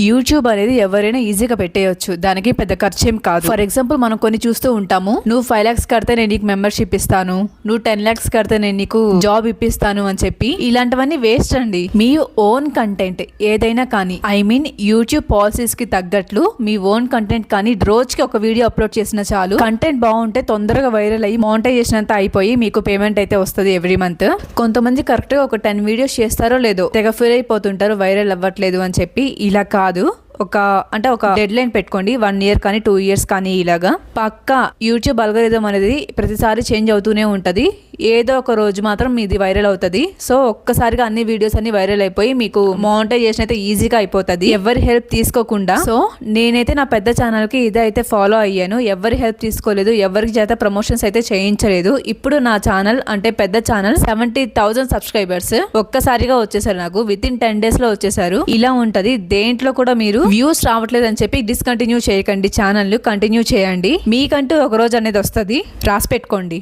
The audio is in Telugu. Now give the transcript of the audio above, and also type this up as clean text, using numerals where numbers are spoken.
యూట్యూబ్ అనేది ఎవరైనా ఈజీగా పెట్టేయొచ్చు, దానికి పెద్ద ఖర్చేం కాదు. ఫర్ ఎగ్జాంపుల్ మనం కొన్ని చూస్తూ ఉంటాము, నువ్వు 5 lakhs కడితే నేను నీకు మెంబర్షిప్ ఇస్తాను, నువ్వు 10 lakhs కడితే నేను నీకు జాబ్ ఇప్పిస్తాను అని చెప్పి. ఇలాంటివన్నీ వేస్ట్ అండి. మీ ఓన్ కంటెంట్ ఏదైనా కానీ, ఐ మీన్ యూట్యూబ్ పాలసీస్ కి తగ్గట్లు మీ ఓన్ కంటెంట్ కానీ రోజుకి ఒక వీడియో అప్లోడ్ చేసిన చాలు. కంటెంట్ బాగుంటే తొందరగా వైరల్ అయ్యి మానిటైజేషన్ అంతా అయిపోయి మీకు పేమెంట్ అయితే వస్తుంది ఎవ్రీ మంత్. కొంతమంది కరెక్ట్ గా ఒక 10 వీడియోస్ చేస్తారో లేదో తెగ ఫీల్ అయిపోతుంటారు వైరల్ అవ్వట్లేదు అని చెప్పి. ఇలా కాదు, ఒక డెడ్ లైన్ పెట్టుకోండి, 1 year కానీ 2 years కానీ. ఇలాగా పక్కా యూట్యూబ్ అల్గోరిథం అనేది ప్రతిసారి చేంజ్ అవుతూనే ఉంటది. ఏదో ఒక రోజు మాత్రం మీది వైరల్ అవుతుంది. సో ఒక్కసారిగా అన్ని వీడియోస్ అన్ని వైరల్ అయిపోయి మీకు మానిటైజేషన్ అయితే ఈజీగా అయిపోతుంది, ఎవరి హెల్ప్ తీసుకోకుండా. సో నేనైతే నా పెద్ద ఛానల్ కి ఇదైతే ఫాలో అయ్యాను. ఎవరి హెల్ప్ తీసుకోలేదు, ఎవరికి చేత ప్రమోషన్స్ అయితే చేయించలేదు. ఇప్పుడు నా ఛానల్ అంటే పెద్ద ఛానల్ 70,000 సబ్స్క్రైబర్స్ ఒక్కసారిగా వచ్చేసారు నాకు. విత్ ఇన్ 10 days లో వచ్చేసారు. ఇలా ఉంటది. దేంట్లో కూడా మీరు వ్యూస్ రావట్లేదు అని చెప్పి డిస్కంటిన్యూ చేయకండి, ఛానల్ కంటిన్యూ చేయండి. మీకంటూ ఒక రోజు అనేది వస్తుంది, రాసి పెట్టుకోండి.